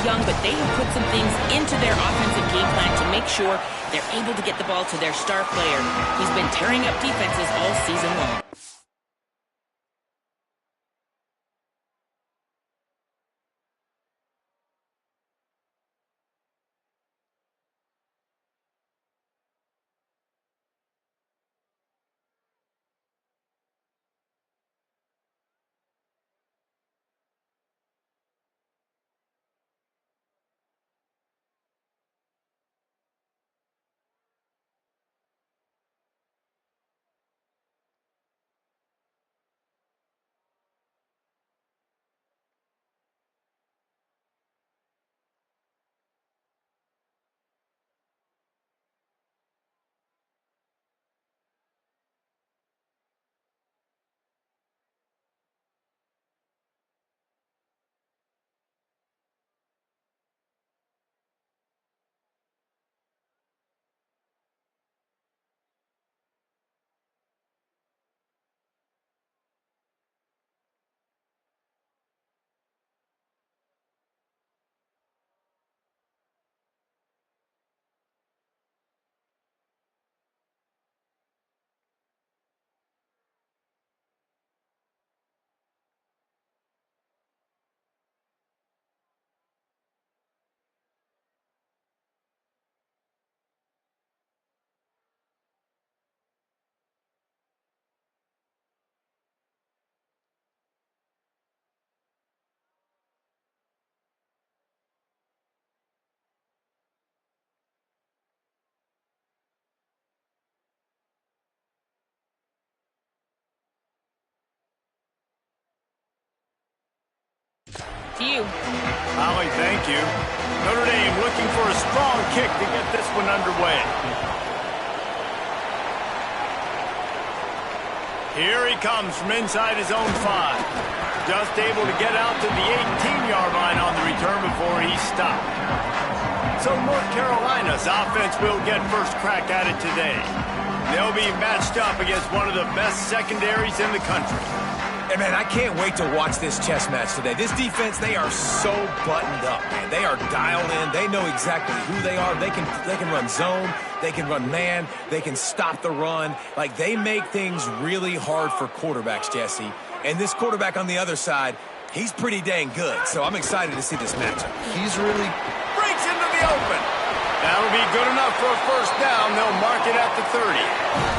young, but they have put some things into their offensive game plan to make sure they're able to get the ball to their star player. He's been tearing up defenses all season long. To you. Holly, thank you. Notre Dame looking for a strong kick to get this one underway. Here he comes from inside his own 5. Just able to get out to the 18-yard line on the return before he stopped. So North Carolina's offense will get first crack at it today. They'll be matched up against one of the best secondaries in the country. And, man, I can't wait to watch this chess match today. This defense, they are so buttoned up, man. They are dialed in. They know exactly who they are. They can run zone. They can run man. They can stop the run. Like, they make things really hard for quarterbacks, Jesse. And this quarterback on the other side, he's pretty dang good. So I'm excited to see this matchup. He's really breaks into the open. That'll be good enough for a first down. They'll mark it at the 30.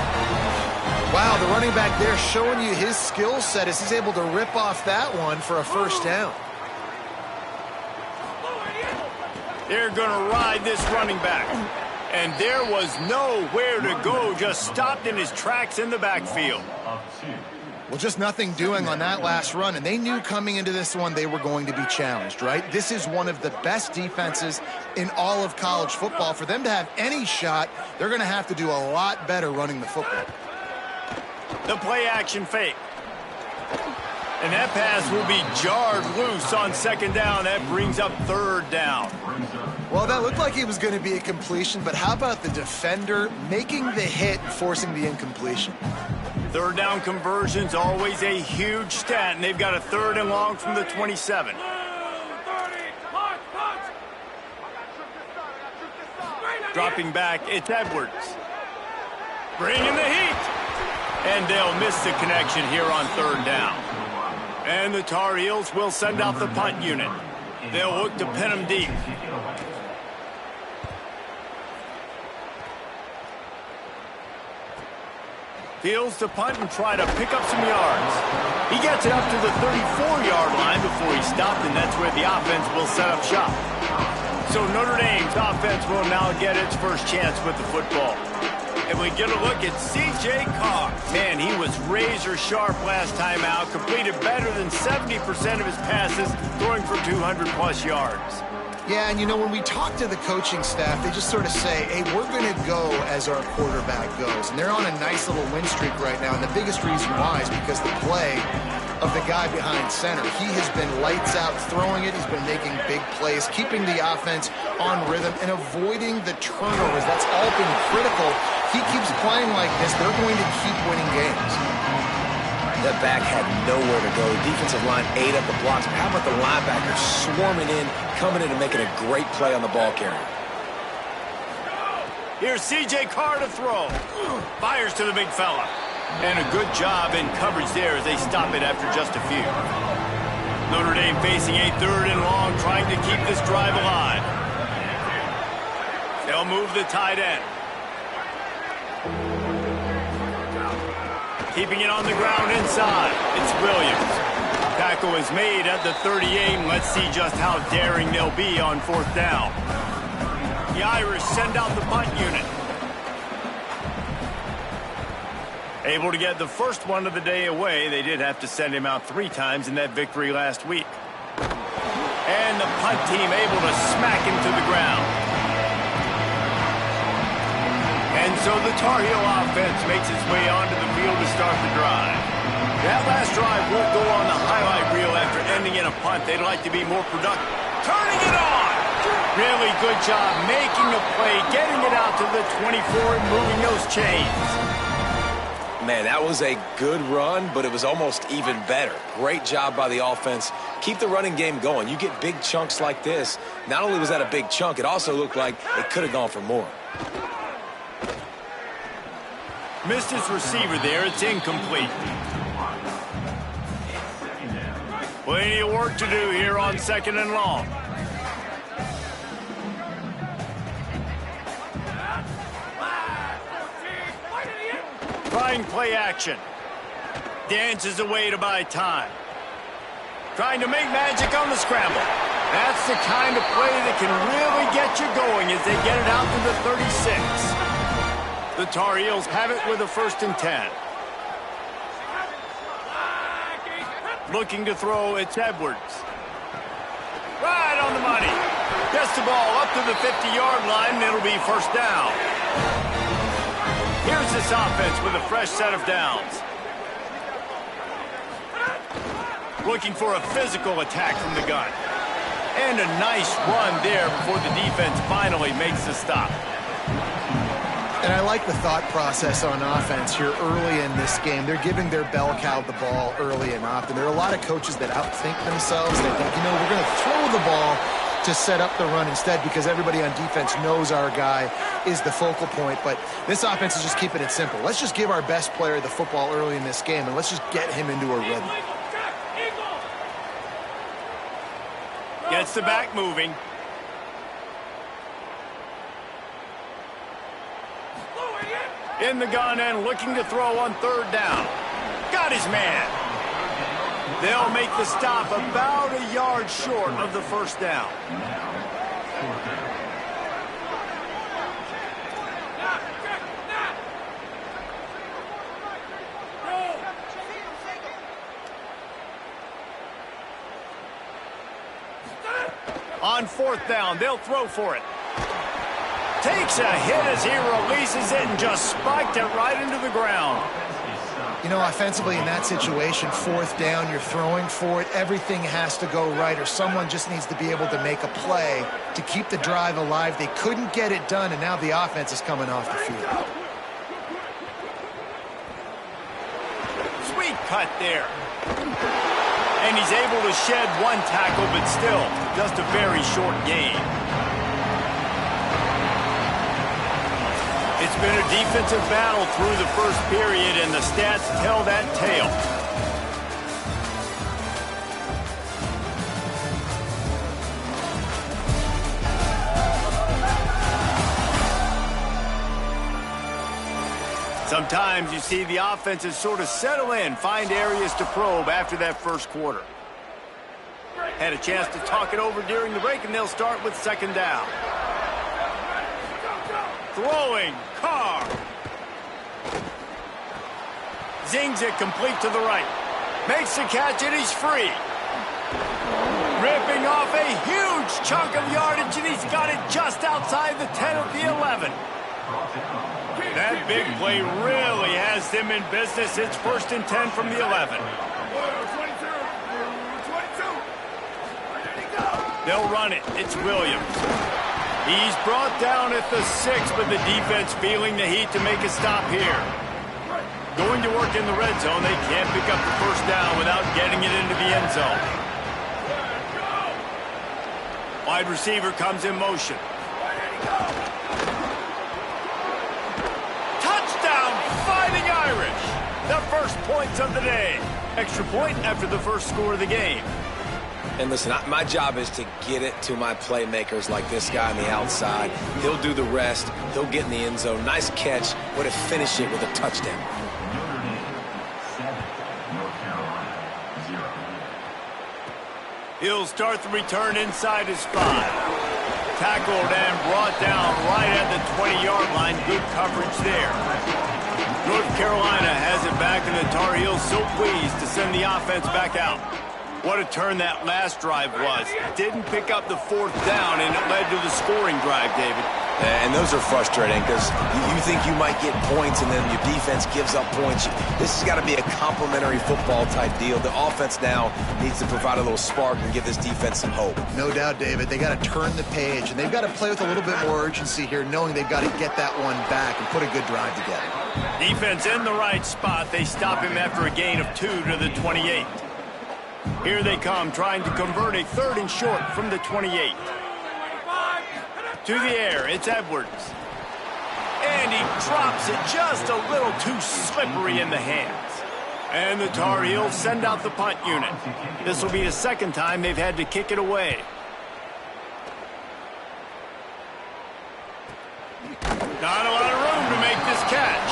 Wow, the running back there showing you his skill set as he's able to rip off that one for a first down. They're going to ride this running back. And there was nowhere to go, just stopped in his tracks in the backfield. Well, just nothing doing on that last run, and they knew coming into this one they were going to be challenged, right? This is one of the best defenses in all of college football. For them to have any shot, they're going to have to do a lot better running the football. The play-action fake. And that pass will be jarred loose on second down. That brings up third down. Well, that looked like it was going to be a completion, but how about the defender making the hit and forcing the incompletion? Third down conversion's always a huge stat, and they've got a 3rd and long from the 27. Dropping back, it's Edwards. Bringing the heat. And they'll miss the connection here on 3rd down. And the Tar Heels will send out the punt unit. They'll look to pin them deep. Fields to punt and try to pick up some yards. He gets it up to the 34-yard line before he stopped, and that's where the offense will set up shop. So Notre Dame's offense will now get its first chance with the football. And we get a look at C.J. Carr. Man, he was razor sharp last time out, completed better than 70% of his passes, throwing for 200-plus yards. Yeah, and you know, when we talk to the coaching staff, they just sort of say, hey, we're going to go as our quarterback goes. And they're on a nice little win streak right now, and the biggest reason why is because the play of the guy behind center. He has been lights out throwing it. He's been making big plays, keeping the offense on rhythm, and avoiding the turnovers. That's all been critical. He keeps playing like this, they're going to keep winning games. That back had nowhere to go. The defensive line ate up the blocks. But how about the linebackers swarming in, coming in and making a great play on the ball carrier? Here's C.J. Carr to throw. Fires to the big fella. And a good job in coverage there as they stop it after just a few. Notre Dame facing a 3rd and long, trying to keep this drive alive. They'll move the tight end. Keeping it on the ground inside. It's Williams. Tackle is made at the 38, and let's see just how daring they'll be on 4th down. The Irish send out the punt unit. Able to get the first one of the day away. They did have to send him out 3 times in that victory last week. And the punt team able to smack him to the ground. And so the Tar Heel offense makes its way onto the field to start the drive. That last drive won't go on the highlight reel after ending in a punt. They'd like to be more productive. Turning it on! Really good job making a play, getting it out to the 24 and moving those chains. Man, that was a good run, but it was almost even better. Great job by the offense. Keep the running game going. You get big chunks like this. Not only was that a big chunk, it also looked like it could have gone for more. Missed his receiver there. It's incomplete. Plenty of work to do here on 2nd and long. Trying play action. Dances away to buy time. Trying to make magic on the scramble. That's the kind of play that can really get you going as they get it out to the 36. The Tar Heels have it with a 1st and 10. Looking to throw, it's Edwards. Right on the money. Gets the ball up to the 50-yard line, and it'll be 1st down. Here's this offense with a fresh set of downs. Looking for a physical attack from the gun. And a nice run there before the defense finally makes the stop. And I like the thought process on offense here early in this game. They're giving their bell cow the ball early and often. There are a lot of coaches that outthink themselves. They think, you know, we're going to throw the ball to set up the run instead because everybody on defense knows our guy is the focal point. But this offense is just keeping it simple. Let's just give our best player the football early in this game, and let's just get him into a rhythm. Gets the back moving. In the gun and looking to throw on 3rd down. Got his man. They'll make the stop about a yard short of the 1st down. On 4th down, they'll throw for it. Takes a hit as he releases it and just spiked it right into the ground. You know, offensively in that situation, 4th down, you're throwing for it. Everything has to go right, or someone just needs to be able to make a play to keep the drive alive. They couldn't get it done, and now the offense is coming off the field. Sweet cut there. And he's able to shed 1 tackle, but still just a very short gain. It's been a defensive battle through the 1st period, and the stats tell that tale. Sometimes you see the offenses sort of settle in, find areas to probe after that 1st quarter. Had a chance to talk it over during the break, and they'll start with 2nd down. Throwing, Carr. Zings it complete to the right. Makes the catch, and he's free. Ripping off a huge chunk of yardage, and he's got it just outside the 10 of the 11. That big play really has them in business. It's 1st and 10 from the 11. They'll run it. It's Williams. He's brought down at the 6, but the defense feeling the heat to make a stop here. Going to work in the red zone. They can't pick up the first down without getting it into the end zone. Wide receiver comes in motion. Touchdown, Fighting Irish. The first points of the day. Extra point after the first score of the game. And listen, my job is to get it to my playmakers like this guy on the outside. He'll do the rest. He'll get in the end zone. Nice catch. Way to finish it with a touchdown. He'll start the return inside his 5. Tackled and brought down right at the 20-yard line. Good coverage there. North Carolina has it back, and the Tar Heels so pleased to send the offense back out. What a turn that last drive was. Didn't pick up the 4th down, and it led to the scoring drive, David. And those are frustrating because you think you might get points and then your defense gives up points. This has got to be a complementary football type deal. The offense now needs to provide a little spark and give this defense some hope. No doubt, David. They got to turn the page, and they've got to play with a little bit more urgency here, knowing they've got to get that one back and put a good drive together. Defense in the right spot. They stop him after a gain of 2 to the 28. Here they come, trying to convert a 3rd and short from the 28. To the air, it's Edwards. And he drops it just a little too slippery in the hands. And the Tar Heels send out the punt unit. This will be the 2nd time they've had to kick it away. Not a lot of room to make this catch.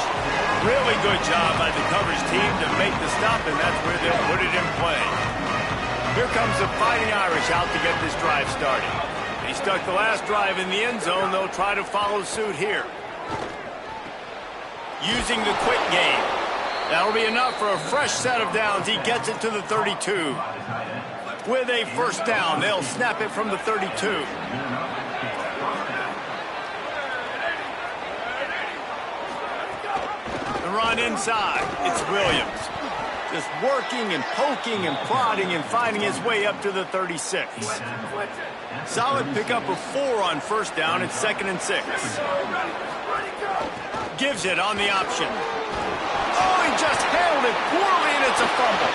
Really good job by the coverage team to make the stop, and that's where they'll put it in play. Here comes the Fighting Irish out to get this drive started. They stuck the last drive in the end zone. They'll try to follow suit here. Using the quick game. That'll be enough for a fresh set of downs. He gets it to the 32. With a first down, they'll snap it from the 32. The run inside. It's Williams. Just working and poking and prodding and finding his way up to the 36. Solid pickup of 4 on first down. It's 2nd and 6. Gives it on the option. Oh, he just handled it poorly, and it's a fumble.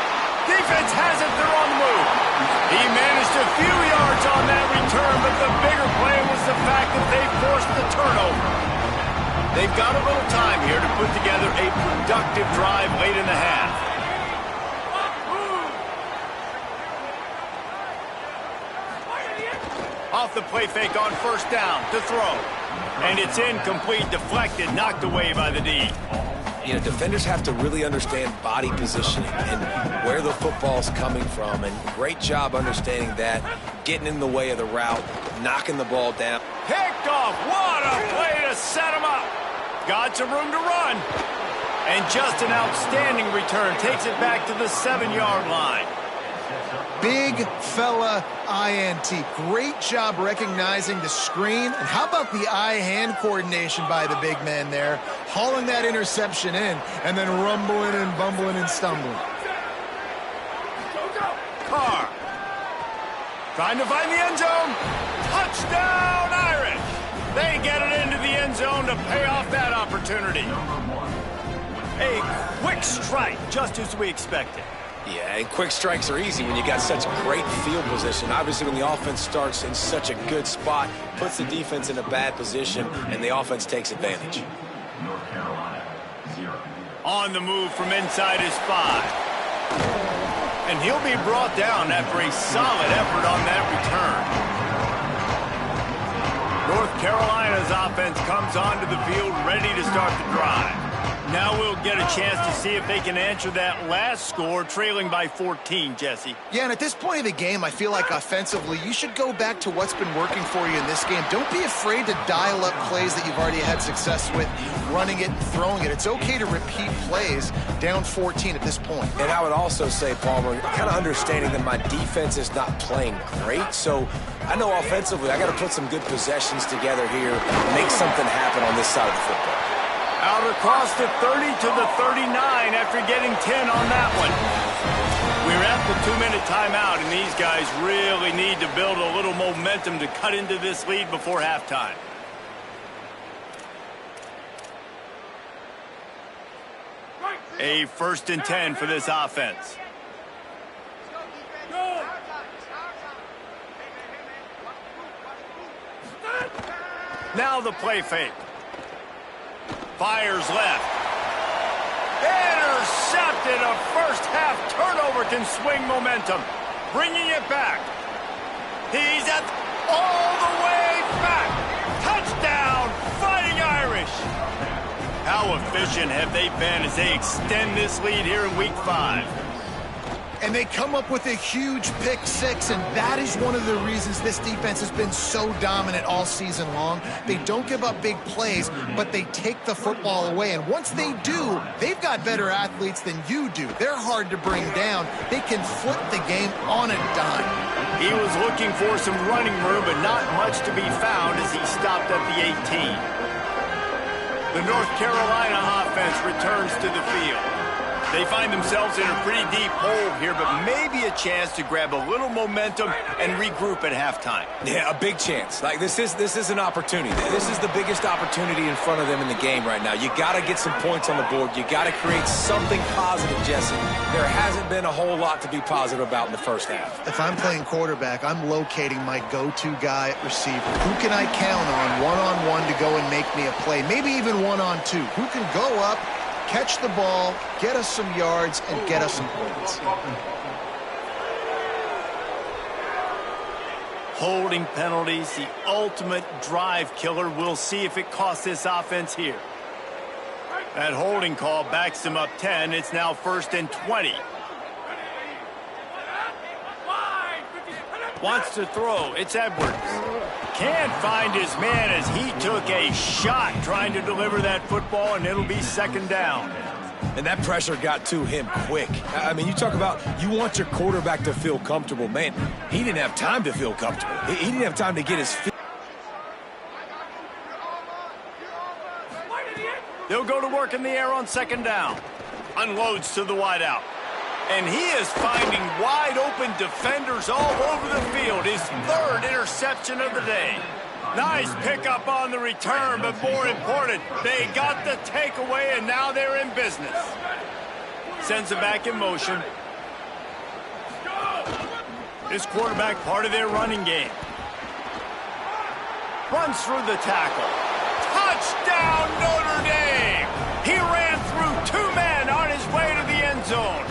Defense has it. They're on the move. He managed a few yards on that return, but the bigger play was the fact that they forced the turnover. They've got a little time here to put together a productive drive late in the half. Off the play fake on first down to throw. And it's incomplete, deflected, knocked away by the D. You know, defenders have to really understand body positioning and where the football's coming from. And great job understanding that, getting in the way of the route, knocking the ball down. Picked off. What a play to set him up. Got some room to run. And just an outstanding return. Takes it back to the 7-yard line. Big fella INT. Great job recognizing the screen. And how about the eye-hand coordination by the big man there? Hauling that interception in and then rumbling and bumbling and stumbling. Carr. Trying to find the end zone. Touchdown, Irish. They get it into the end zone to pay off that opportunity. A quick strike, just as we expected. Yeah, and quick strikes are easy when you got such great field position. Obviously, when the offense starts in such a good spot, puts the defense in a bad position, and the offense takes advantage. On the move from inside his 5. And he'll be brought down after a solid effort on that return. North Carolina's offense comes onto the field ready to start the drive. Now we'll get a chance to see if they can answer that last score, trailing by 14, Jesse. Yeah, and at this point of the game, I feel like offensively, you should go back to what's been working for you in this game. Don't be afraid to dial up plays that you've already had success with, running it and throwing it. It's okay to repeat plays down 14 at this point. And I would also say, Palmer, kind of understanding that my defense is not playing great, so I know offensively I got to put some good possessions together here, make something happen on this side of the football. Out across the 30 to the 39 after getting 10 on that one. We're at the 2-minute timeout, and these guys really need to build a little momentum to cut into this lead before halftime. A 1st and 10 for this offense. Now the play fake. Fires left. Intercepted. A first-half turnover can swing momentum. Bringing it back. He's at all the way back. Touchdown, Fighting Irish. How efficient have they been as they extend this lead here in Week 5? And they come up with a huge pick six, and that is one of the reasons this defense has been so dominant all season long. They don't give up big plays, but they take the football away. And once they do, they've got better athletes than you do. They're hard to bring down. They can flip the game on a dime. He was looking for some running room, but not much to be found as he stopped at the 18. The North Carolina offense returns to the field. They find themselves in a pretty deep hole here, but maybe a chance to grab a little momentum and regroup at halftime. Yeah, a big chance. Like, this is an opportunity. This is the biggest opportunity in front of them in the game right now. You got to get some points on the board. You got to create something positive, Jesse. There hasn't been a whole lot to be positive about in the first half. If I'm playing quarterback, I'm locating my go-to guy at receiver. Who can I count on one-on-one to go and make me a play? Maybe even one-on-two. Who can go up, catch the ball, get us some yards, and get us some points. Holding penalties, the ultimate drive killer. We'll see if it costs this offense here. That holding call backs them up 10. It's now 1st and 20. Wants to throw. It's Edwards. Can't find his man as he took a shot trying to deliver that football, and it'll be 2nd down. And that pressure got to him quick. I mean, you talk about you want your quarterback to feel comfortable. Man, he didn't have time to feel comfortable. He didn't have time to get his feet. They'll go to work in the air on 2nd down. Unloads to the wideout. And he is finding wide-open defenders all over the field. His 3rd interception of the day. Nice pickup on the return, but more important, they got the takeaway, and now they're in business. Sends it back in motion. This quarterback part of their running game. Runs through the tackle. Touchdown, Notre Dame! He ran through 2 men on his way to the end zone.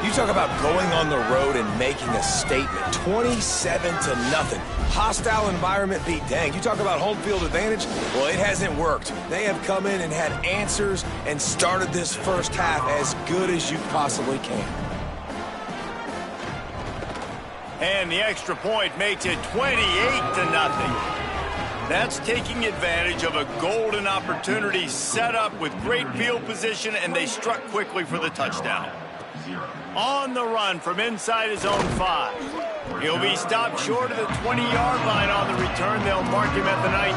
You talk about going on the road and making a statement. 27-0. Hostile environment beat dang. You talk about home field advantage. Well, it hasn't worked. They have come in and had answers and started this first half as good as you possibly can. And the extra point makes it 28-0. That's taking advantage of a golden opportunity set up with great field position, and they struck quickly for the touchdown. On the run from inside his own 5. He'll be stopped short of the 20-yard line on the return. They'll mark him at the 19.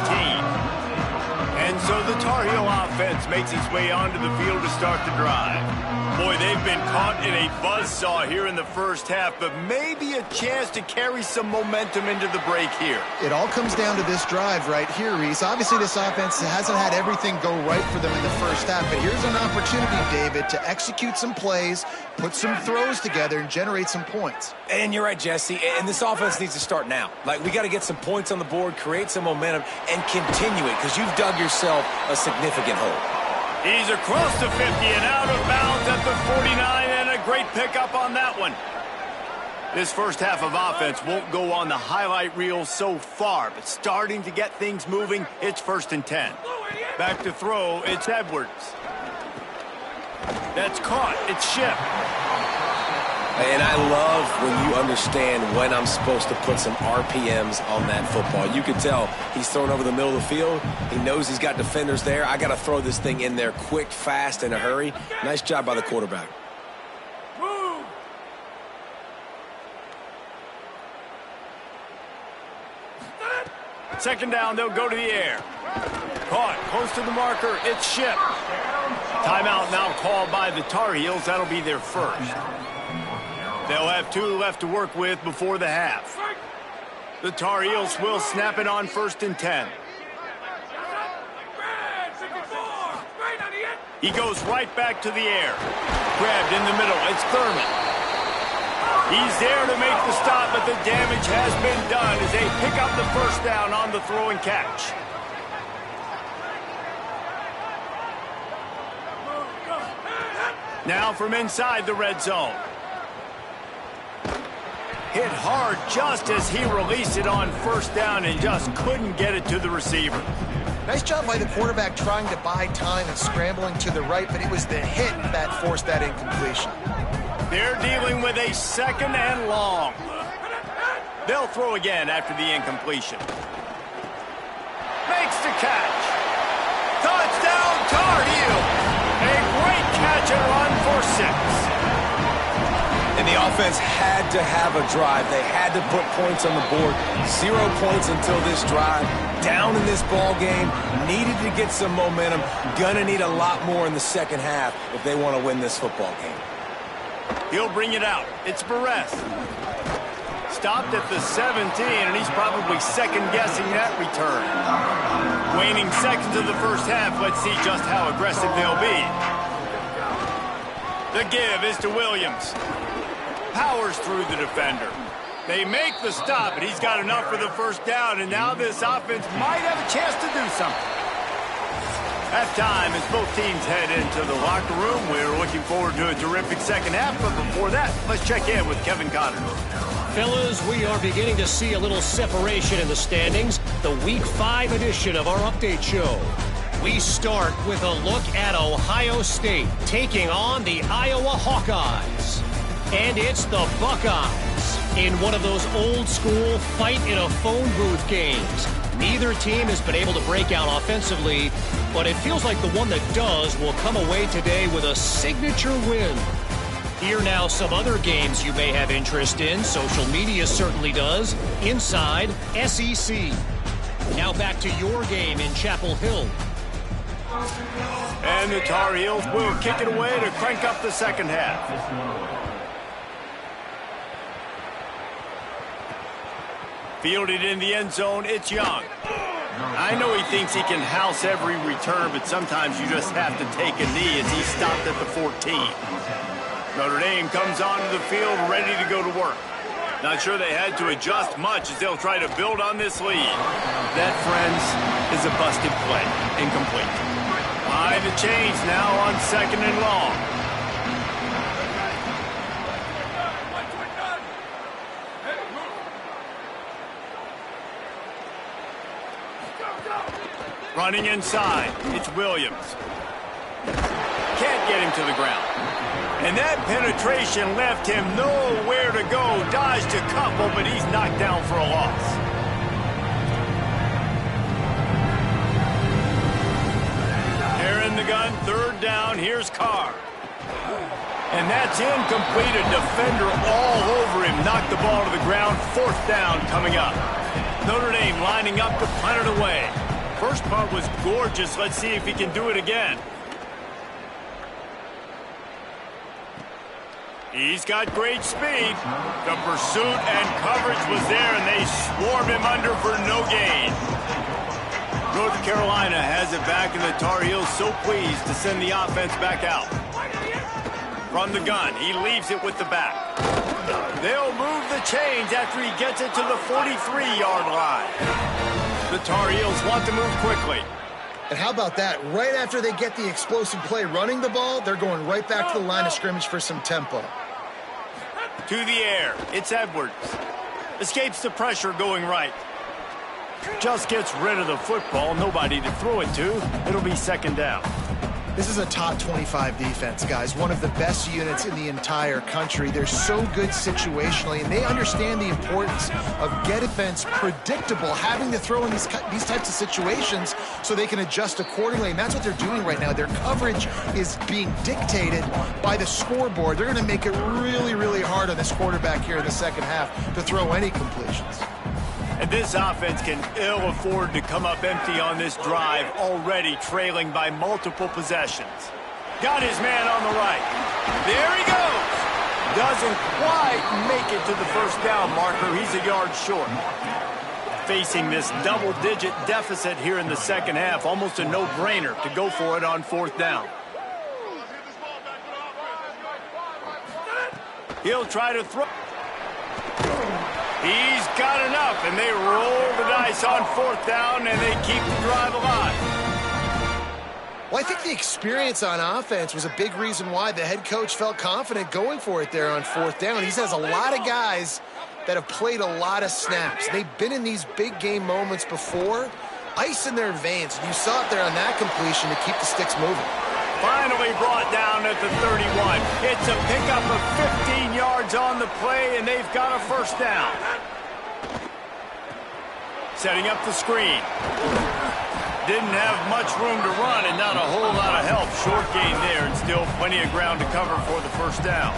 And so the Tar Heel offense makes its way onto the field to start the drive. Boy, they've been caught in a buzzsaw here in the first half, but maybe a chance to carry some momentum into the break here. It all comes down to this drive right here, Reese. Obviously, this offense hasn't had everything go right for them in the first half, but here's an opportunity, David, to execute some plays, put some throws together, and generate some points. And you're right, Jesse, and this offense needs to start now. Like, we got to get some points on the board, create some momentum, and continue it, because you've dug yourself a significant hole. He's across the 50 and out of bounds at the 49, and a great pickup on that one. This first half of offense won't go on the highlight reel so far, but starting to get things moving, it's 1st and 10. Back to throw, it's Edwards. That's caught, it's Ship. And I love when you understand when I'm supposed to put some RPMs on that football. You can tell he's thrown over the middle of the field. He knows he's got defenders there. I got to throw this thing in there quick, fast, in a hurry. Nice job by the quarterback. Move. 2nd down, they'll go to the air. Caught, close to the marker, it's Ship. Timeout now called by the Tar Heels. That'll be their first. They'll have 2 left to work with before the half. The Tar Heels will snap it on 1st and 10. He goes right back to the air. Grabbed in the middle. It's Thurman. He's there to make the stop, but the damage has been done as they pick up the first down on the throw and catch. Now from inside the red zone. Hit hard just as he released it on first down and just couldn't get it to the receiver. Nice job by the quarterback trying to buy time and scrambling to the right, but it was the hit that forced that incompletion. They're dealing with a second and long. They'll throw again after the incompletion. Makes the catch. Touchdown, Tar Heels. A great catch and run for 6. And the offense had to have a drive. They had to put points on the board. 0 points until this drive. Down in this ball game. Needed to get some momentum. Gonna need a lot more in the second half if they want to win this football game. He'll bring it out. It's Barres. Stopped at the 17, and he's probably second-guessing that return. Waning seconds of the first half. Let's see just how aggressive they'll be. The give is to Williams. Powers through the defender. They make the stop, and he's got enough for the first down, and now this offense might have a chance to do something. Halftime as both teams head into the locker room. We're looking forward to a terrific second half, but before that, let's check in with Kevin Cotter. Fellas, we are beginning to see a little separation in the standings. The Week 5 edition of our update show. We start with a look at Ohio State taking on the Iowa Hawkeyes. And it's the Buckeyes in one of those old-school fight-in-a-phone booth games. Neither team has been able to break out offensively, but it feels like the one that does will come away today with a signature win. Here now some other games you may have interest in. Social media certainly does. Inside SEC. Now back to your game in Chapel Hill. And the Tar Heels will kick it away to crank up the second half. Fielded in the end zone, it's Young. I know he thinks he can house every return, but sometimes you just have to take a knee as he stopped at the 14. Notre Dame comes onto the field ready to go to work. Not sure they had to adjust much as they'll try to build on this lead. That, friends, is a busted play. Incomplete. Behind the chains now on second and long. Running inside, it's Williams. Can't get him to the ground. And that penetration left him nowhere to go. Dodged a couple, but he's knocked down for a loss. They're in the gun, third down, here's Carr. And that's incomplete, a defender all over him. Knocked the ball to the ground, fourth down coming up. Notre Dame lining up to punt it away. First part was gorgeous. Let's see if he can do it again. He's got great speed. The pursuit and coverage was there, and they swarm him under for no gain. North Carolina has it back, and the Tar Heels so pleased to send the offense back out. From the gun, he leaves it with the back. They'll move the chains after he gets it to the 43-yard line. The Tar Heels want to move quickly. And how about that? Right after they get the explosive play running the ball, they're going right back to the line of scrimmage for some tempo. To the air, it's Edwards. Escapes the pressure going right. Just gets rid of the football, nobody to throw it to. It'll be second down. This is a top 25 defense, guys. One of the best units in the entire country. They're so good situationally, and they understand the importance of getting defense predictable, having to throw in these types of situations so they can adjust accordingly. And that's what they're doing right now. Their coverage is being dictated by the scoreboard. They're going to make it really, really hard on this quarterback here in the second half to throw any completions. And this offense can ill afford to come up empty on this drive, already trailing by multiple possessions. Got his man on the right. There he goes. Doesn't quite make it to the first down marker. He's a yard short. Facing this double-digit deficit here in the second half, almost a no-brainer to go for it on fourth down. He'll try to throw. He's got enough, and they roll the dice on 4th down, and they keep the drive alive. Well, I think the experience on offense was a big reason why the head coach felt confident going for it there on 4th down. He has a lot of guys that have played a lot of snaps. They've been in these big game moments before, ice in their veins. You saw it there on that completion to keep the sticks moving. Finally brought down at the 31. It's a pickup of 15 yards on the play, and they've got a 1st down. Setting up the screen. Didn't have much room to run and not a whole lot of help. Short gain there and still plenty of ground to cover for the 1st down.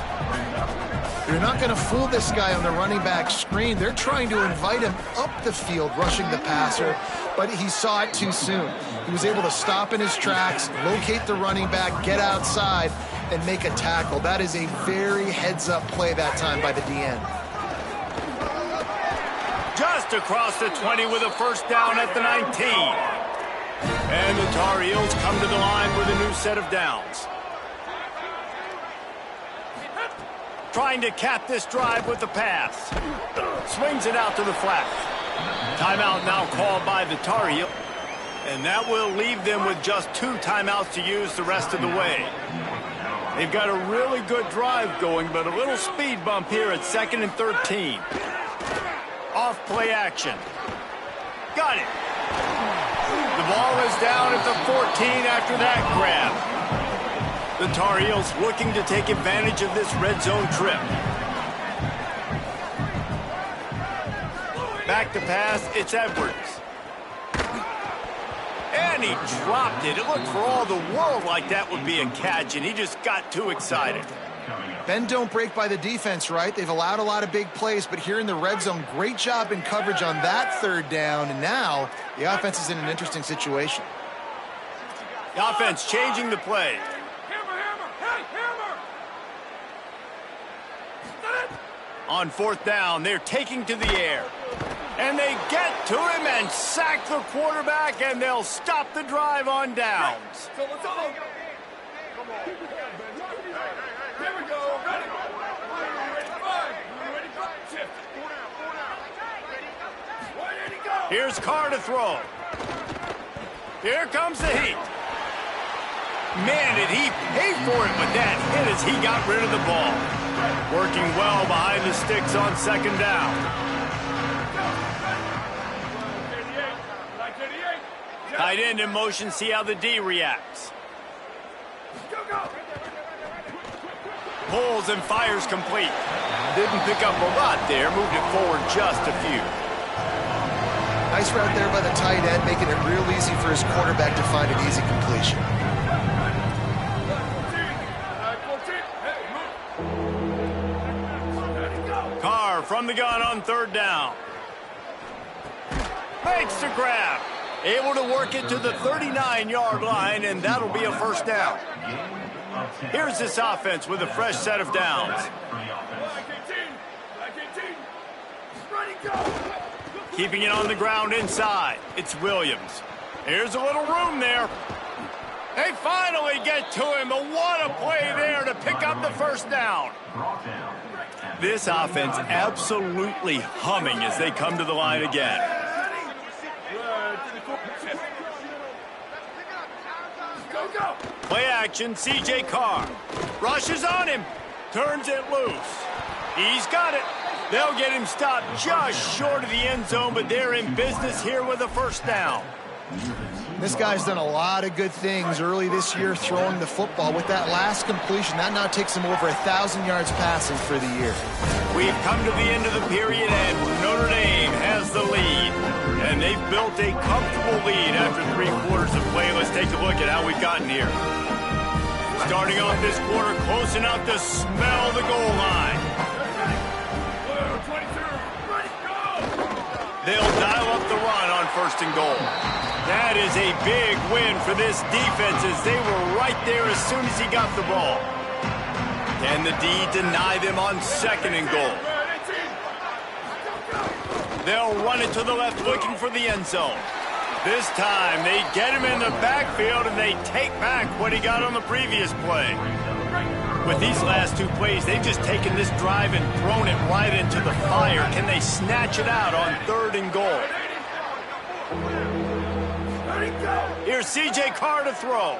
You're not going to fool this guy on the running back screen. They're trying to invite him up the field, rushing the passer, but he saw it too soon. He was able to stop in his tracks, locate the running back, get outside, and make a tackle. That is a very heads-up play that time by the DN. Just across the 20 with a 1st down at the 19. And the Tar Heels come to the line with a new set of downs. Trying to cap this drive with the pass. Swings it out to the flat. Timeout now called by the Tar Heels. And that will leave them with just 2 timeouts to use the rest of the way. They've got a really good drive going, but a little speed bump here at 2nd and 13. Off play action. Got it. The ball is down at the 14 after that grab. The Tar Heels looking to take advantage of this red zone trip. Back to pass, it's Edwards. And he dropped it. It looked for all the world like that would be a catch, and he just got too excited. Bend don't break by the defense, right? They've allowed a lot of big plays, but here in the red zone, great job in coverage on that 3rd down, and now the offense is in an interesting situation. The offense changing the play. On 4th down, they're taking to the air. And they get to him and sack the quarterback, and they'll stop the drive on downs. Here's Carr to throw. Here comes the heat. Man, did he pay for it with that hit as he got rid of the ball. Working well behind the sticks on 2nd down. Tight end in motion, see how the D reacts. Pulls and fires complete. Didn't pick up a lot there, moved it forward just a few. Nice route there by the tight end, making it real easy for his quarterback to find an easy completion. Carr from the gun on 3rd down. Makes the grab. Able to work it to the 39-yard line, and that'll be a 1st down. Here's this offense with a fresh set of downs. Keeping it on the ground inside. It's Williams. Here's a little room there. They finally get to him, but what a play there to pick up the 1st down. This offense absolutely humming as they come to the line again. Play action, C.J. Carr. Rushes on him. Turns it loose. He's got it. They'll get him stopped just short of the end zone, but they're in business here with a 1st down. This guy's done a lot of good things early this year throwing the football. With that last completion, that now takes him over 1,000 yards passing for the year. We've come to the end of the period, and Notre Dame has the lead. And they've built a comfortable lead after 3 quarters of play. Let's take a look at how we've gotten here. Starting off this quarter, close enough to smell the goal line. They'll dial up the run on 1st and goal. That is a big win for this defense as they were right there as soon as he got the ball. Can the D deny them on 2nd and goal? They'll run it to the left looking for the end zone. This time they get him in the backfield and they take back what he got on the previous play. With these last two plays, they've just taken this drive and thrown it right into the fire. Can they snatch it out on 3rd and goal? Here's C.J. Carr to throw.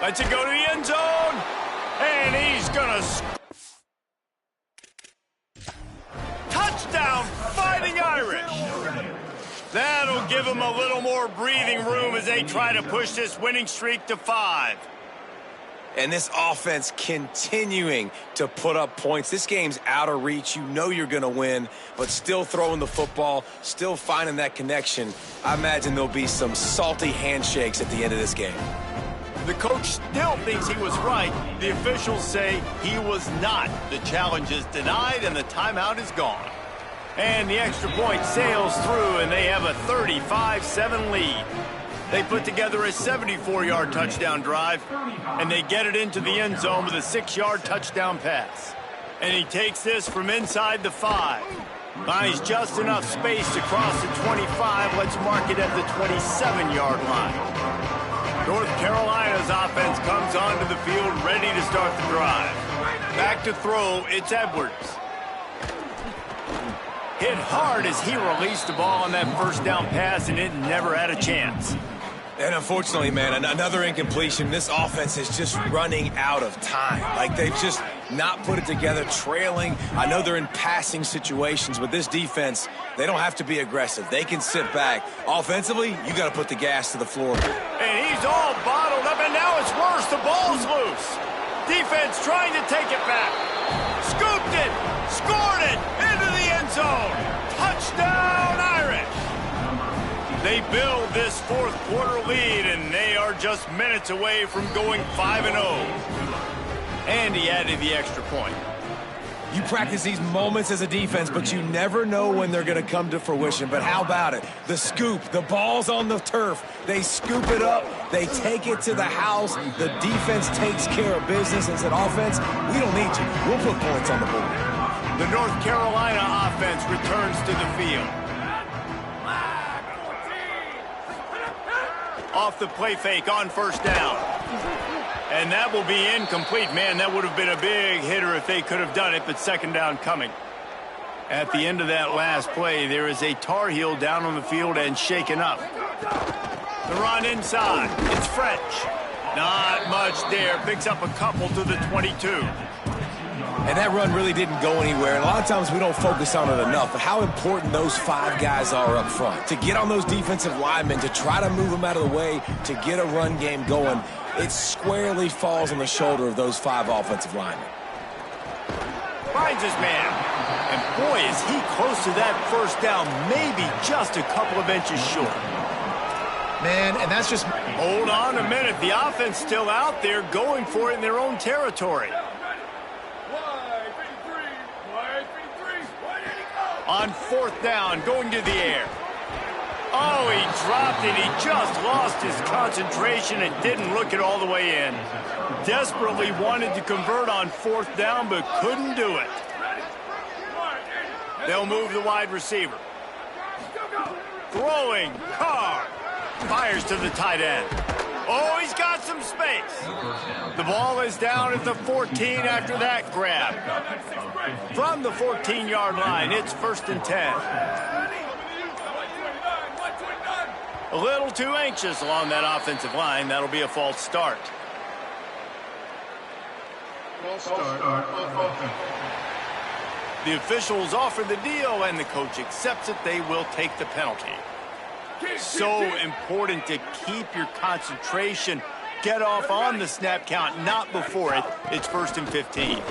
Lets it go to the end zone. And he's going to score. Touchdown, Fighting Irish. That'll give them a little more breathing room as they try to push this winning streak to 5. And this offense continuing to put up points. This game's out of reach. You know you're going to win, but still throwing the football, still finding that connection. I imagine there'll be some salty handshakes at the end of this game. The coach still thinks he was right. The officials say he was not. The challenge is denied, and the timeout is gone. And the extra point sails through, and they have a 35-7 lead. They put together a 74-yard touchdown drive, and they get it into the end zone with a 6-yard touchdown pass. And he takes this from inside the 5. Finds just enough space to cross the 25. Let's mark it at the 27-yard line. North Carolina's offense comes onto the field ready to start the drive. Back to throw, it's Edwards. Hit hard as he released the ball on that first down pass, and it never had a chance. And unfortunately, man, another incompletion. This offense is just running out of time. Like, they've just not put it together, trailing. I know they're in passing situations, but this defense, they don't have to be aggressive. They can sit back. Offensively, you got to put the gas to the floor. And he's all bottled up, and now it's worse. The ball's loose. Defense trying to take it back. Scooped it. Scored it. Into the end zone. Touchdown, Irish. They build this fourth quarter lead, and they are just minutes away from going 5-0. And he added the extra point. You practice these moments as a defense, but you never know when they're going to come to fruition. But how about it? The scoop, the ball's on the turf. They scoop it up. They take it to the house. The defense takes care of business and said, offense, we don't need you. We'll put points on the board. The North Carolina offense returns to the field. Off the play fake on first down. And that will be incomplete. Man, that would have been a big hitter if they could have done it, but second down coming. At the end of that last play, there is a Tar Heel down on the field and shaken up. The run inside. It's French. Not much there. Picks up a couple to the 22. And that run really didn't go anywhere. And a lot of times we don't focus on it enough, but how important those 5 guys are up front. To get on those defensive linemen, to try to move them out of the way, to get a run game going, it squarely falls on the shoulder of those 5 offensive linemen. Finds his man. And boy, is he close to that first down, maybe just a couple of inches short. Man, and that's just... Hold on a minute. The offense still out there going for it in their own territory. On fourth down, going to the air. Oh, he dropped it. He just lost his concentration and didn't look it all the way in. Desperately wanted to convert on fourth down, but couldn't do it. They'll move the wide receiver. Throwing, Carr. Fires to the tight end. Oh, he's got some space. The ball is down at the 14 after that grab. From the 14-yard line, it's 1st and 10. A little too anxious along that offensive line. That'll be a false start. The officials offer the deal, and the coach accepts it. They will take the penalty. So important to keep your concentration. Get off on the snap count, not before it. It's 1st and 15.